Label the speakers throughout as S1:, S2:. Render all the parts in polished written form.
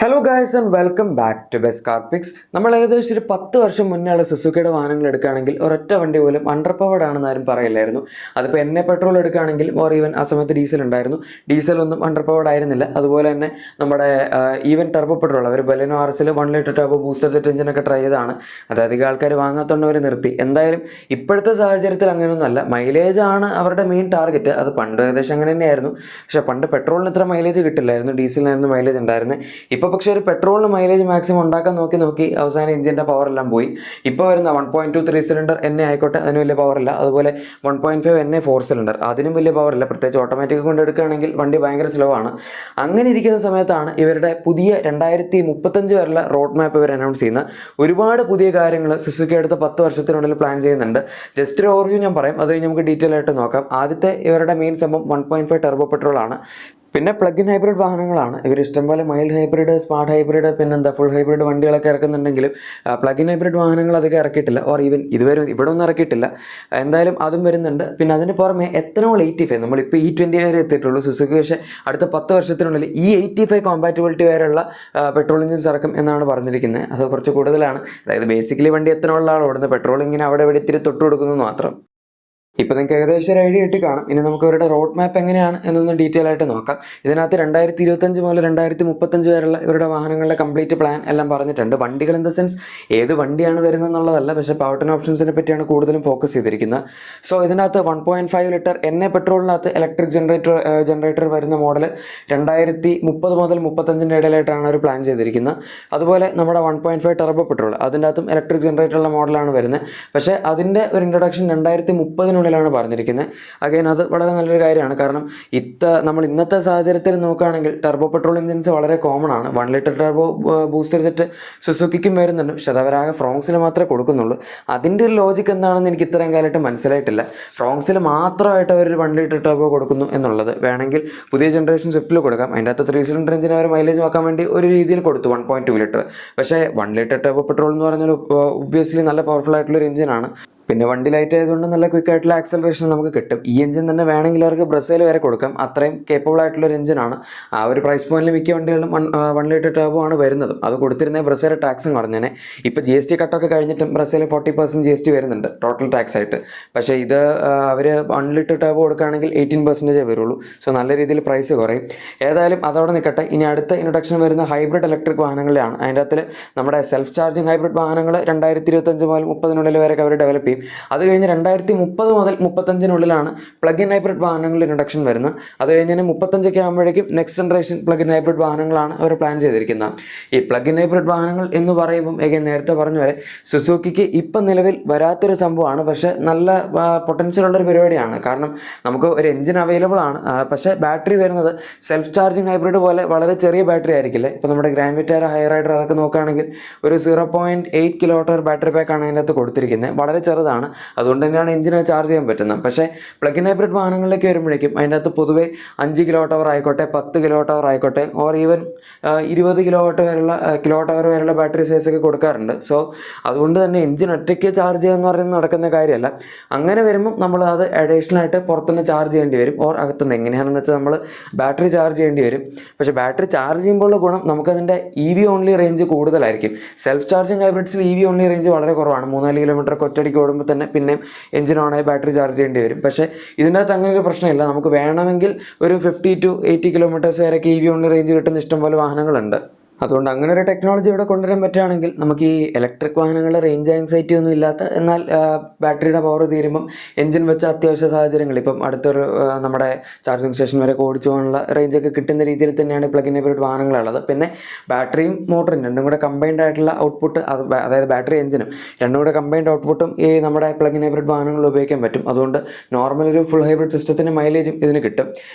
S1: Hello guys and welcome back to best car picks. നമ്മൾ ഏകദേശം ഒരു 10 വർഷം മുന്നേ ഉള്ള സുസുക്കിയുടെ വാഹനങ്ങൾ എടുക്കുകയാണെങ്കിൽ ഒരൊറ്റ വണ്ടി പോലും അണ്ടർ പവർഡ് ആണെന്ന് ആരും പറയില്ലായിരുന്നു. അതിപ്പോൾ എണ്ണ പെട്രോൾ എടുക്കുകയാണെങ്കിൽ ഓർ ഈവൻ ആ സമയത്ത് ഡീസൽ ഉണ്ടായിരുന്നു, ഡീസലൊന്നും അണ്ടർ പവർഡ് ആയിരുന്നില്ല. അതുപോലെ തന്നെ നമ്മുടെ ഈവൻ ടർബോ പെട്രോൾ അവർ Baleno RS 1 litre turbo booster jet എഞ്ചിനൊക്കെ ട്രൈ ചെയ്താണ്. അത് അധികം ആൾക്കാർ വാങ്ങാത്തവർ നിർത്തി. എന്തായാലും ഇപ്പോഴത്തെ സാഹചര്യത്തിൽ അങ്ങനെയൊന്നുമല്ല, മൈലേജ് ആണ് അവരുടെ മെയിൻ ടാർഗറ്റ്. അത് പണ്ട് ഏകദേശം അങ്ങനെ തന്നെയായിരുന്നു. പക്ഷേ പണ്ട് പെട്രോളിന് ഇത്ര മൈലേജ് കിട്ടില്ലായിരുന്നു, ഡീസലിനായിരുന്നു മൈലേജ് ഉണ്ടായിരുന്നത്. ഇപ്പോൾ പക്ഷേ ഒരു പെട്രോളിന് മൈലേജ് മാക്സിമം ഉണ്ടാക്കാൻ നോക്കി അവസാനം എഞ്ചിൻ്റെ പവറെല്ലാം പോയി. ഇപ്പോൾ വരുന്ന 1.2 3 സിലിണ്ടർ എണ്ണ ആയിക്കോട്ടെ, അതിന് വലിയ പവറില്ല. അതുപോലെ 1.5 എണ്ണ 4 സിലിണ്ടർ, അതിനും വലിയ പവറില്ല. പ്രത്യേകിച്ച് ഓട്ടോമാറ്റിക് കൊണ്ട് എടുക്കുകയാണെങ്കിൽ വണ്ടി ഭയങ്കര സ്ലോ ആണ്. അങ്ങനെ ഇരിക്കുന്ന സമയത്താണ് ഇവരുടെ പുതിയ 2035 വരെയുള്ള റോഡ് മാപ്പ് ഇവർ അനൗൺസ് ചെയ്യുന്നത്. ഒരുപാട് പുതിയ കാര്യങ്ങൾ സുസുക്കി അടുത്ത 10 വർഷത്തിനുള്ളിൽ പ്ലാൻ ചെയ്യുന്നുണ്ട്. ജസ്റ്റ് ഒരു ഓവർവ്യൂ ഞാൻ പറയാം, അത് നമുക്ക് ഡീറ്റെയിൽ ആയിട്ട് നോക്കാം. ആദ്യത്തെ ഇവരുടെ മെയിൻ സംഭവം 1.5 ടർബോ പെട്രോൾ ആണ്. പിന്നെ പ്ലഗ് ഇൻ ഹൈബ്രിഡ് വാഹനങ്ങളാണ്. ഇവർ ഇഷ്ടംപോലെ മൈൽഡ് ഹൈബ്രിഡ്, സ്മാർട്ട് ഹൈബ്രിഡ്, പിന്നെന്താ ഫുൾ ഹൈബ്രിഡ് വണ്ടികളൊക്കെ ഇറക്കുന്നുണ്ടെങ്കിലും പ്ലഗ് ഇൻ ഹൈബ്രിഡ് വാഹനങ്ങൾ അധികം ഇറക്കിയിട്ടില്ല, ഓർ ഈവൻ ഇതുവരെ ഇവിടെ ഒന്നും ഇറക്കിയിട്ടില്ല. എന്തായാലും അതും വരുന്നുണ്ട്. പിന്നെ അതിന് പുറമെ എത്തനോൾ 85, നമ്മളിപ്പോൾ E20 വരെ എത്തിയിട്ടുള്ളൂ സുസുക്കി. പക്ഷേ അടുത്ത 10 വർഷത്തിനുള്ളിൽ E85 കോമ്പാറ്റബിലിറ്റി വരെയുള്ള പെട്രോൾ എഞ്ചിൻസ് ഇറക്കും എന്നാണ് പറഞ്ഞിരിക്കുന്നത്. അത് കുറച്ച് കൂടുതലാണ്. അതായത് ബേസിക്കലി വണ്ടി എത്തനോളിലാണ് ഓടുന്നത്, പെട്രോൾ ഇങ്ങനെ അവിടെ ഇവിടെ ഇത്തിരി തൊട്ട് കൊടുക്കുന്നു മാത്രം. ഇപ്പോൾ നിങ്ങൾക്ക് ഏകദേശം ഒരു ഐഡിയ കിട്ടി കാണും. ഇനി നമുക്ക് ഇവരുടെ റോഡ് മാപ്പ് എങ്ങനെയാണ് എന്നൊന്ന് ഡീറ്റെയിൽ ആയിട്ട് നോക്കാം. ഇതിനകത്ത് 2025 മുതൽ 2035 വരെയുള്ള ഇവരുടെ വാഹനങ്ങളുടെ കംപ്ലീറ്റ് പ്ലാൻ എല്ലാം പറഞ്ഞിട്ടുണ്ട്. വണ്ടികൾ ഇൻ ദ സെൻസ് ഏത് വണ്ടിയാണ് വരുന്നതെന്നുള്ളതല്ല, പക്ഷേ പവർ ടൺ ഓപ്ഷൻസിനെ പറ്റിയാണ് കൂടുതലും ഫോക്കസ് ചെയ്തിരിക്കുന്നത്. സോ ഇതിനകത്ത് 1.5 ലിറ്റർ എണ്ണ പെട്രോളിനകത്ത് ഇലക്ട്രിക് ജനറേറ്റർ വരുന്ന മോഡൽ 2030 മുതൽ 35 ഇടയിലായിട്ടാണ് അവർ പ്ലാൻ ചെയ്തിരിക്കുന്നത്. അതുപോലെ നമ്മുടെ 1.5 ടർബോ പെട്രോൾ, അതിൻ്റെ അകത്തും ഇലക്ട്രിക് ജനറേറ്ററുള്ള മോഡലാണ് വരുന്നത്. പക്ഷേ അതിൻ്റെ ഒരു ഇൻട്രൊഡക്ഷൻ 2030 ാണ് പറഞ്ഞിരിക്കുന്നത്. അഗൈൻ അത് വളരെ നല്ലൊരു കാര്യമാണ്. കാരണം നമ്മൾ ഇന്നത്തെ സാഹചര്യത്തിൽ നോക്കുകയാണെങ്കിൽ ടർബോ പെട്രോൾ എഞ്ചിൻസ് വളരെ കോമൺ ആണ്. 1 ലിറ്റർ ടർബോ ബൂസ്റ്റർ ജെറ്റ് സുസുക്കിക്കും വരുന്നുണ്ട്, പക്ഷെ അത് അവരാകെ ഫ്രോങ്സിൽ മാത്രമേ കൊടുക്കുന്നുള്ളൂ. അതിൻ്റെ ഒരു ലോജിക്ക് എന്താണെന്ന് എനിക്ക് ഇത്രയും കാലമായിട്ട് മനസ്സിലായിട്ടില്ല. ഫ്രോങ്സിൽ മാത്രമായിട്ട് അവർ 1 ലിറ്റർ ടർബോ കൊടുക്കുന്നു എന്നുള്ളത്. വേണമെങ്കിൽ പുതിയ ജനറേഷൻ സ്വിഫ്റ്റിൽ കൊടുക്കാം. അതിൻ്റെ അകത്ത് 3 സിലിണ്ടർ എഞ്ചിന് അവർ മൈലേജ് നോക്കാൻ വേണ്ടി ഒരു രീതിയിൽ കൊടുത്തു 1.2 ലിറ്റർ. പക്ഷേ 1 ലിറ്റർ ടർബോ പെട്രോൾ എന്ന് പറഞ്ഞാൽ ഒബ്വിയസ്ലി നല്ല പവർഫുൾ ആയിട്ടുള്ളൊരു എഞ്ചിനാണ്. പിന്നെ വണ്ടി ലൈറ്റ് ആയതുകൊണ്ട് നല്ല ക്വിക്കായിട്ടുള്ള ആക്സലറേഷൻ നമുക്ക് കിട്ടും. ഈ എഞ്ചിൻ തന്നെ വേണമെങ്കിൽ അവർക്ക് ബ്രസേൽ വരെ കൊടുക്കാം, അത്രയും കേപ്പബിൾ ആയിട്ടുള്ളൊരു എഞ്ചിനാണ്. ആ ഒരു പ്രൈസ് പോയിന്റിൽ മിക്ക വണ്ടികളും 1 ലിറ്റർ ടർബോ ആണ് വരുന്നത്. അത് കൊടുത്തിരുന്ന ബ്രസേൽ ടാക്സും കുറഞ്ഞേനെ. ഇപ്പോൾ GST കട്ടൊക്കെ കഴിഞ്ഞിട്ടും ബ്രസേൽ 40% GST വരുന്നുണ്ട് ടോട്ടൽ ടാക്സ് ആയിട്ട്. പക്ഷേ ഇത് അവർ 1 ലിറ്റർ ടർബോ കൊടുക്കുകയാണെങ്കിൽ 18% വരുള്ളൂ. സോ നല്ല രീതിയിൽ പ്രൈസ് കുറയും. ഏതായാലും അതോടെ നിൽക്കട്ടെ. ഇനി അടുത്ത ഇൻട്രൊഡക്ഷൻ വരുന്ന ഹൈബ്രിഡ് ഇലക്ട്രിക് വാഹനങ്ങളിലാണ്. അതിൻ്റെ അകത്തിൽ നമ്മുടെ സെൽഫ് ചാർജിങ് ഹൈബ്രിഡ് വാഹനങ്ങൾ 2025 മുതൽ 30 വരെയൊക്കെ അവർ ഡെവലപ്പ് ചെയ്യും. അത് കഴിഞ്ഞ് 2030 മുതൽ 35 പ്ലഗ് ഇൻ ഹൈബ്രിഡ് വാഹനങ്ങളുടെ ഇൻട്രൊഡക്ഷൻ വരുന്നത്. അത് കഴിഞ്ഞ് 35 ആകുമ്പോഴേക്കും next generation plug in hybrid വാഹനങ്ങളാണ് അവർ പ്ലാൻ ചെയ്തിരിക്കുന്നത്. ഈ പ്ലഗ് ഇൻ ഹൈബ്രിഡ് വാഹനങ്ങൾ എന്ന് പറയുമ്പം നേരത്തെ പറഞ്ഞ പോലെ സുസുക്കിക്ക് ഇപ്പം നിലവിൽ വരാത്തൊരു സംഭവമാണ്. പക്ഷേ നല്ല പൊട്ടൻഷ്യൽ ഉള്ളൊരു പരിപാടിയാണ്. കാരണം നമുക്ക് ഒരു എഞ്ചിൻ അവൈലബിൾ ആണ്, പക്ഷേ ബാറ്ററി വരുന്നത് സെൽഫ് ചാർജിങ് ഹൈബ്രിഡ് പോലെ വളരെ ചെറിയ ബാറ്ററി ആയിരിക്കില്ല. ഇപ്പോൾ നമ്മുടെ ഗ്രാൻഡ് വിറ്റാര, ഹൈ റൈഡർ അതൊക്കെ നോക്കുകയാണെങ്കിൽ ഒരു 0.8 kWh ബാറ്ററി പാക്കാണ് അതിനകത്ത് കൊടുത്തിരിക്കുന്നത്. വളരെ ചെറുതാണ്, അതുകൊണ്ട് തന്നെയാണ് എഞ്ചിനെ ചാർജ് ചെയ്യാൻ പറ്റുന്നത്. പക്ഷേ പ്ലഗ് ഇൻ ഹൈബ്രിഡ് വാഹനങ്ങളിലേക്ക് വരുമ്പോഴേക്കും അതിൻ്റെ അകത്ത് പൊതുവെ 5 kWh ആയിക്കോട്ടെ, 10 kWh ആയിക്കോട്ടെ, ഓർ ഈവൻ 20 kWh വരെയുള്ള ബാറ്ററി സൈസൊക്കെ കൊടുക്കാറുണ്ട്. സോ അതുകൊണ്ട് തന്നെ എഞ്ചിൻ ഒറ്റയ്ക്ക് ചാർജ് ചെയ്യുക എന്ന് പറയുന്നത് നടക്കുന്ന കാര്യമല്ല. അങ്ങനെ വരുമ്പം നമ്മൾ അത് അഡീഷണൽ ആയിട്ട് പുറത്തുനിന്ന് ചാർജ് ചെയ്യേണ്ടി വരും, ഓർ അകത്തുനിന്ന്. എങ്ങനെയാണെന്ന് വെച്ചാൽ നമ്മൾ ബാറ്ററി ചാർജ് ചെയ്യേണ്ടി വരും. പക്ഷേ ബാറ്ററി ചാർജ് ചെയ്യുമ്പോഴുള്ള ഗുണം നമുക്കതിൻ്റെ EV ഓൺലി റേഞ്ച് കൂടുതലായിരിക്കും. സെൽഫ് ചാർജിങ് ഹൈബ്രിഡ്സിൽ EV ഓൺലി റേഞ്ച് വളരെ കുറവാണ്. 3-4 കിലോമീറ്റർ ഒറ്റയടിക്ക് ഓടുമ്പോൾ തന്നെ പിന്നെ എഞ്ചിൻ ഓണായി ബാറ്ററി ചാർജ് ചെയ്യേണ്ടി വരും. പക്ഷേ ഇതിൻ്റെ അകത്ത് അങ്ങനെ ഒരു പ്രശ്നമില്ല. നമുക്ക് വേണമെങ്കിൽ ഒരു 50 to 80 കിലോമീറ്റേഴ്സ് വരെയൊക്കെ EV ഓൺലി റേഞ്ച് കിട്ടുന്ന ഇഷ്ടംപോലെ വാഹനങ്ങളുണ്ട്. അതുകൊണ്ട് അങ്ങനെ ഒരു ടെക്നോളജി ഇവിടെ കൊണ്ടുവരാൻ പറ്റുകയാണെങ്കിൽ നമുക്ക് ഈ ഇലക്ട്രിക് വാഹനങ്ങളുടെ റേഞ്ച് ആൻസൈറ്റി ഒന്നും ഇല്ലാത്ത, എന്നാൽ ബാറ്ററിയുടെ പവർ തീരുമ്പം എഞ്ചിൻ വെച്ച അത്യാവശ്യ സാഹചര്യങ്ങൾ, ഇപ്പം അടുത്തൊരു നമ്മുടെ ചാർജിങ് സ്റ്റേഷൻ വരെ ഓടിച്ചു പോകാനുള്ള റേഞ്ചൊക്കെ കിട്ടുന്ന രീതിയിൽ തന്നെയാണ് പ്ലഗ് ഇൻ ഹൈബ്രിഡ് വാഹനങ്ങളുള്ളത്. പിന്നെ ബാറ്ററിയും മോട്ടറും രണ്ടും കൂടെ കമ്പൈൻഡ് ആയിട്ടുള്ള ഔട്ട്പുട്ട്, അതായത് ബാറ്ററി എഞ്ചിനും രണ്ടും കൂടെ കമ്പൈൻഡ് ഔട്ട്പുട്ടും ഈ നമ്മുടെ പ്ലഗ് ഇൻ ഹൈബ്രിഡ് വാഹനങ്ങളിൽ ഉപയോഗിക്കാൻ പറ്റും. അതുകൊണ്ട് നോർമൽ ഒരു ഫുൾ ഹൈബ്രിഡ് സിസ്റ്റത്തിൻ്റെ മൈലേജും ഇതിന് കിട്ടും.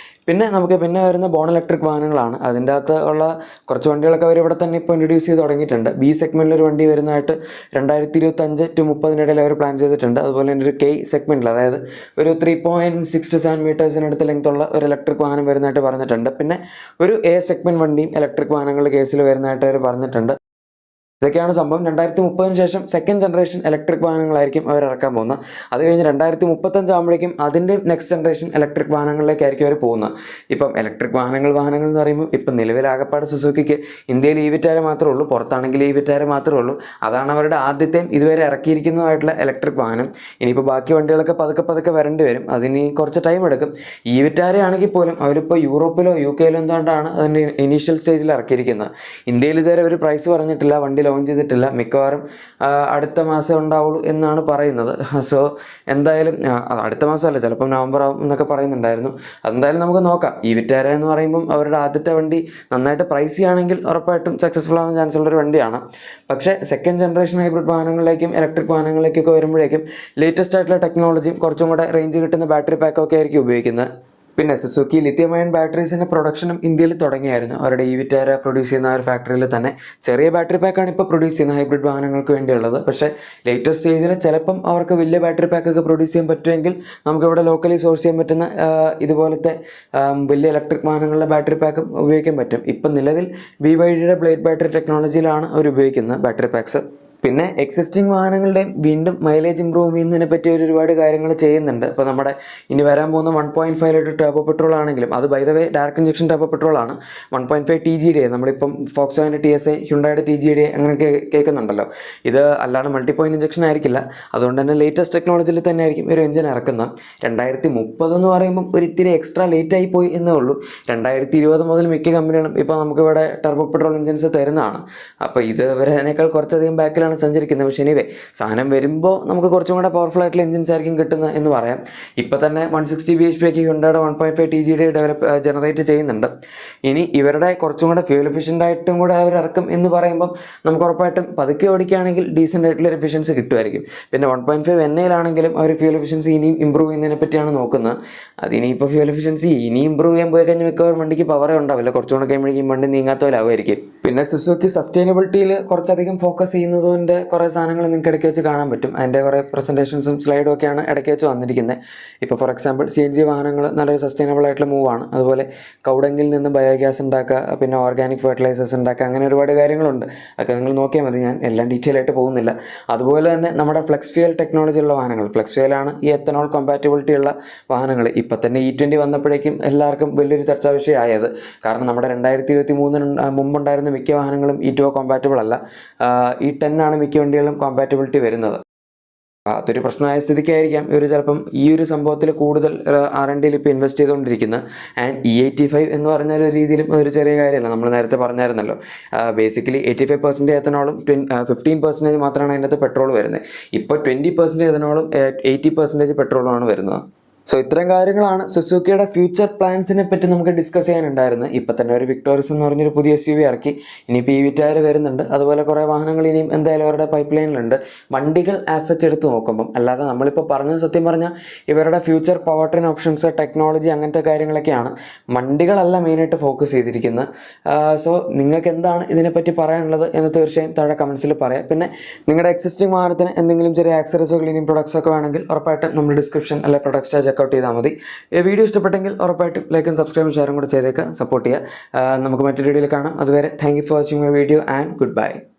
S1: പിന്നെ വരുന്ന ബോൺ ഇലക്ട്രിക് വാഹനങ്ങളാണ്. അതിൻ്റെ അകത്ത് ഉള്ള കുറച്ച് വണ്ടികളൊക്കെ ഇവിടെ തന്നെ ഇപ്പോൾ ഇൻട്രൊഡ്യൂസ് ചെയ്ത് തുടങ്ങിയിട്ടുണ്ട്. B സെഗ്മെൻറ്റിലൊരു വണ്ടി വരുന്നതായിട്ട് 2025 to 30 അവർ പ്ലാൻ ചെയ്തിട്ടുണ്ട്. അതുപോലെ തന്നെ ഒരു K സെഗ്മെൻറ്റിൽ, അതായത് ഒരു 3.67 മീറ്റേഴ്സിനടുത്ത് ലെങ്ത്തുള്ള ഒരു ഇലക്ട്രിക് വാഹനം വരുന്നതായിട്ട് പറഞ്ഞിട്ടുണ്ട്. പിന്നെ ഒരു A സെഗ്മെൻറ്റ് വണ്ടിയും ഇലക്ട്രിക് വാഹനങ്ങളുടെ കേസിൽ വരുന്നതായിട്ട് അവർ പറഞ്ഞിട്ടുണ്ട്. ഇതൊക്കെയാണ് സംഭവം. 2030 ശേഷം സെക്കൻഡ് ജനറേഷൻ ഇലക്ട്രിക് വാഹനങ്ങളായിരിക്കും അവർ ഇറക്കാൻ പോകുന്നത്. അത് കഴിഞ്ഞ് 2035 ആകുമ്പോഴേക്കും അതിൻ്റെ നെക്സ്റ്റ് ജനറേഷൻ ഇലക്ട്രിക് വാഹനങ്ങളിലേക്കായിരിക്കും അവർ പോകുന്നത്. ഇപ്പം ഇലക്ട്രിക് വാഹനങ്ങൾ എന്ന് പറയുമ്പോൾ ഇപ്പം നിലവിലാകപ്പാട് സുസുക്കിക്ക് ഇന്ത്യയിൽ ഈ വിറ്റാര മാത്രമേ ഉള്ളൂ, പുറത്താണെങ്കിൽ ഈ വിറ്റാര മാത്രമേ ഉള്ളൂ. അതാണ് അവരുടെ ആദ്യത്തെയും ഇതുവരെ ഇറക്കിയിരിക്കുന്നതായിട്ടുള്ള ഇലക്ട്രിക് വാഹനം. ഇനിയിപ്പോൾ ബാക്കി വണ്ടികളൊക്കെ പതുക്കെ വരേണ്ടി വരും, അതിന് കുറച്ച് ടൈം എടുക്കും. ഈ വിറ്റാര ആണെങ്കിൽ പോലും അവരിപ്പോൾ യൂറോപ്പിലോ UK എന്തുകൊണ്ടാണ് അതിൻ്റെ ഇനീഷ്യൽ സ്റ്റേജിൽ ഇറക്കിയിരിക്കുന്നത്. ഇന്ത്യയിൽ ഇതുവരെ ഒരു പ്രൈസ് പറഞ്ഞിട്ടില്ല, വണ്ടി ലോഞ്ച് ചെയ്തിട്ടില്ല. മിക്കവാറും അടുത്ത മാസം ഉണ്ടാവുള്ളൂ എന്നാണ് പറയുന്നത്. സോ എന്തായാലും അടുത്ത മാസമല്ല, ചിലപ്പം നവംബർ ആവും എന്നൊക്കെ പറയുന്നുണ്ടായിരുന്നു. അതെന്തായാലും നമുക്ക് നോക്കാം. ഈ വിറ്റാര എന്ന് പറയുമ്പം അവരുടെ ആദ്യത്തെ വണ്ടി നന്നായിട്ട് പ്രൈസി ആണെങ്കിൽ ഉറപ്പായിട്ടും സക്സസ്ഫുൾ ആവാൻ ചാൻസ് ഉള്ളൊരു വണ്ടിയാണ്. പക്ഷേ സെക്കൻഡ് ജനറേഷൻ ഹൈബ്രിഡ് വാഹനങ്ങളിലേക്കും ഇലക്ട്രിക് വാഹനങ്ങളിലേക്കൊക്കെ വരുമ്പോഴേക്കും ലേറ്റസ്റ്റ് ആയിട്ടുള്ള ടെക്നോളജിയും കുറച്ചും കൂടെ റേഞ്ച് കിട്ടുന്ന ബാറ്ററി പാക്കൊക്കെ ആയിരിക്കും ഉപയോഗിക്കുന്നത്. പിന്നെ സുസുക്കി ലിഥിയം അയൺ ബാറ്ററീസിൻ്റെ പ്രൊഡക്ഷനും ഇന്ത്യയിൽ തുടങ്ങിയായിരുന്നു. അവരുടെ ഈ വിറ്റാര പ്രൊഡ്യൂസ് ചെയ്യുന്ന ആ ഒരു ഫാക്ടറിയിൽ തന്നെ ചെറിയ ബാറ്ററി പാക്കാണ് ഇപ്പോൾ പ്രൊഡ്യൂസ് ചെയ്യുന്ന ഹൈബ്രിഡ് വാഹനങ്ങൾക്ക് വേണ്ടിയുള്ളത്. പക്ഷേ ലേറ്റസ്റ്റ് സ്റ്റേജിൽ ചിലപ്പം അവർക്ക് വലിയ ബാറ്ററി പാക്കൊക്കെ പ്രൊഡ്യൂസ് ചെയ്യാൻ പറ്റുമെങ്കിൽ നമുക്കിവിടെ ലോക്കലി സോഴ്സ് ചെയ്യാൻ പറ്റുന്ന ഇതുപോലത്തെ വലിയ ഇലക്ട്രിക് വാഹനങ്ങളുടെ ബാറ്ററി പാക്കും ഉപയോഗിക്കാൻ പറ്റും. ഇപ്പം നിലവിൽ BYDയുടെ ബ്ലേഡ് ബാറ്ററി ടെക്നോളജിയിലാണ് അവർ ഉപയോഗിക്കുന്നത് ബാറ്ററി പാക്സ്. പിന്നെ എക്സിസ്റ്റിംഗ് വാഹനങ്ങളുടെ വീണ്ടും മൈലേജ് ഇമ്പ്രൂവ് ചെയ്യുന്നതിനെ പറ്റി ഒരുപാട് കാര്യങ്ങൾ ചെയ്യുന്നുണ്ട്. ഇപ്പോൾ നമ്മുടെ ഇനി വരാൻ പോകുന്ന 1.5 ലിറ്റർ ടർബോ പെട്രോൾ ആണെങ്കിലും, അത് by the way direct injection turbo petrol ആണ്. 1.5 TGDA, നമ്മളിപ്പം ഫോക്സ്വാഗൻ്റെ TSI, ഹ്യുണ്ടായുടെ TGDA അങ്ങനെയൊക്കെ കേൾക്കുന്നുണ്ടല്ലോ. ഇത് അല്ലാണ്ട് മൾട്ടി പോയിന്റ് ഇഞ്ചക്ഷൻ ആയിരിക്കില്ല. അതുകൊണ്ട് തന്നെ ലേറ്റസ്റ്റ് ടെക്നോളജിയിൽ തന്നെ ആയിരിക്കും ഒരു എഞ്ചിൻ ഇറക്കുന്നത്. 2030 എന്ന് പറയുമ്പം ഒരു ഇത്തിരി എക്സ്ട്രാ ലേറ്റ് ആയി പോയി എന്നേ ഉള്ളൂ. 2020 മുതൽ മിക്ക കമ്പനികളും ഇപ്പോൾ നമുക്കിവിടെ ടർബോ പെട്രോൾ എഞ്ചിൻസ് തരുന്നതാണ്. അപ്പോൾ ഇത് അതിനേക്കാൾ കുറച്ചധികം ബാക്കിലാണ് സഞ്ചരിക്കുന്നത്. പക്ഷേ എനിവേ സാധനം വരുമ്പോൾ നമുക്ക് കുറച്ചും കൂടെ പവർഫുൾ ആയിട്ടുള്ള എഞ്ചിൻസ് ആയിരിക്കും കിട്ടുന്നത് എന്ന് പറയാം. ഇപ്പോൾ തന്നെ 160 bhp ഹ്യുണ്ടായുടെ 1.5 TGDA ജനറേറ്റ് ചെയ്യുന്നുണ്ട്. ഇനി ഇവരുടെ കുറച്ചും കൂടെ ഫ്യൂൽ എഫിഷ്യൻ്റ് ആയിട്ടും കൂടെ അവർ ഇറക്കും എന്ന് പറയുമ്പം നമുക്ക് ഉറപ്പായിട്ടും പതുക്കെ ഓടിക്കുകയാണെങ്കിൽ ഡീസൻ്റ് ആയിട്ടുള്ള എഫിഷ്യൻസി കിട്ടുമായിരിക്കും. പിന്നെ 1.5 NAയിലാണെങ്കിലും അവർ ഫ്യൂൽ എഫിഷ്യൻസി ഇനിയും ഇമ്പ്രൂവ് ചെയ്യുന്നതിനെ പറ്റിയാണ് നോക്കുന്നത്. അതിനിപ്പോൾ ഫ്യൂൽ എഫിഷ്യൻസി ഇനി ഇമ്പ്രൂവ് ചെയ്യാൻ പോയി കഴിഞ്ഞാൽ മിക്കവാറും വണ്ടിക്ക് പവറേ ഉണ്ടാവില്ല, കുറച്ചുകൂടെ കഴിയുമ്പോഴേക്കും വണ്ടി നീങ്ങാത്ത പോലെ ആവുമായിരിക്കും. പിന്നെ സുസുക്കി സസ്റ്റൈനബിലിറ്റിയിൽ കുറച്ചധികം ഫോക്കസ് ചെയ്യുന്നതുകൊണ്ട് കുറേ സാധനങ്ങൾ നിങ്ങൾക്ക് ഇടയ്ക്ക് വെച്ച് കാണാൻ പറ്റും. അതിൻ്റെ കുറേ പ്രസൻറ്റേഷൻസും സ്ലൈഡും ഒക്കെയാണ് ഇടയ്ക്ക് വെച്ച് വന്നിരിക്കുന്നത്. ഇപ്പോൾ ഫോർ എക്സാമ്പിൾ CNG വാഹനങ്ങൾ നല്ലൊരു സസ്റ്റൈനബിൾ ആയിട്ടുള്ള മൂവാണ്. അതുപോലെ കൗഡങ്ങിൽ നിന്ന് ബയോഗ്യാസ് ഉണ്ടാക്കുക, പിന്നെ ഓർഗാനിക് ഫെർട്ടിലൈസേഴ്സ് ഉണ്ടാക്കുക, അങ്ങനെ ഒരുപാട് കാര്യങ്ങളുണ്ട്. അതൊക്കെ നിങ്ങൾ നോക്കിയാൽ മതി, ഞാൻ എല്ലാം ഡീറ്റെയിൽ ആയിട്ട് പോകുന്നില്ല. അതുപോലെ തന്നെ നമ്മുടെ ഫ്ലെക്സ് ഫ്യൂൽ ടെക്നോളജി ഉള്ള വാഹനങ്ങൾ, ഫ്ലെക്സ് ഫ്യൂലാണ് ഈ എത്തനോൾ കോമ്പാറ്റബിലിറ്റി ഉള്ള വാഹനങ്ങൾ. ഇപ്പം തന്നെ E20 വന്നപ്പോഴേക്കും എല്ലാവർക്കും വലിയൊരു ചർച്ചാ വിഷയമായത്. കാരണം നമ്മുടെ 2023 മുമ്പുണ്ടായിരുന്ന മിക്ക വാഹനങ്ങളും E2 കോമ്പാറ്റബിൾ അല്ല, E10 ആണ് മിക്ക വണ്ടികളും കോമ്പാറ്റബിലിറ്റി വരുന്നത്. അതൊരു പ്രശ്നമായ സ്ഥിതിക്കായിരിക്കാം ഇവർ ചിലപ്പം ഈ ഒരു സംഭവത്തിൽ കൂടുതൽ R&Dയിൽ ഇപ്പോൾ ഇൻവെസ്റ്റ് ചെയ്തുകൊണ്ടിരിക്കുന്നത്. ആൻഡ് E85 എന്ന് പറഞ്ഞാൽ ഒരു രീതിയിലും ഒരു ചെറിയ കാര്യമല്ല. നമ്മൾ നേരത്തെ പറഞ്ഞായിരുന്നല്ലോ, ബേസിക്കലി 85% എത്തനോളും 15% മാത്രമാണ് അതിനകത്ത് പെട്രോൾ വരുന്നത്. ഇപ്പോൾ 20% എത്തനോളും 80% പെട്രോളുമാണ് വരുന്നത്. സോ ഇത്തരം കാര്യങ്ങളാണ് സുസുക്കിയുടെ ഫ്യൂച്ചർ പ്ലാൻസിനെ പറ്റി നമുക്ക് ഡിസ്കസ് ചെയ്യാനുണ്ടായിരുന്നത്. ഇപ്പം തന്നെ ഒരു വിക്ടോറിയസ് എന്ന് പറഞ്ഞൊരു പുതിയ SUV ഇറക്കി, ഇനിയിപ്പോൾ ഈ വിറ്റാര വരുന്നുണ്ട്. അതുപോലെ കുറേ വാഹനങ്ങൾ ഇനിയും എന്തായാലും അവരുടെ പൈപ്പ് ലൈനിലുണ്ട്. വണ്ടികൾ ആസച്ച് എടുത്ത് നോക്കുമ്പം, അല്ലാതെ നമ്മളിപ്പോൾ പറഞ്ഞ സത്യം പറഞ്ഞാൽ ഇവരുടെ future power train options, technology, അങ്ങനത്തെ കാര്യങ്ങളൊക്കെയാണ്. വണ്ടികളല്ല മെയിനായിട്ട് ഫോക്കസ് ചെയ്തിരിക്കുന്നത്. സോ നിങ്ങൾക്ക് എന്താണ് ഇതിനെപ്പറ്റി പറയാനുള്ളത് എന്ന് തീർച്ചയായും താഴെ കമൻസിൽ പറയാം. പിന്നെ നിങ്ങളുടെ എക്സിസ്റ്റിംഗ് വാഹനത്തിന് എന്തെങ്കിലും ചെറിയ ആക്സറീസോ ക്ലീനിങ് പ്രൊഡക്ട്സ് ഒക്കെ വേണമെങ്കിൽ ഉറപ്പായിട്ടും നമ്മുടെ ഡിസ്ക്രിപ്ഷൻ അല്ലെ പ്രൊഡക്ട്സ് ചെക്കൗട്ട് ചെയ്താൽ മതി. വീഡിയോ ഇഷ്ടപ്പെട്ടെങ്കിൽ ഉറപ്പായിട്ടും ലൈക്കും സബ്സ്ക്രൈബും ഷെയറും കൂടെ ചെയ്തേക്കുക, സപ്പോർട്ട് ചെയ്യുക. നമുക്ക് മറ്റൊരു വീഡിയോയിൽ കാണാം. അതുവരെ thank you for watching my video and good bye.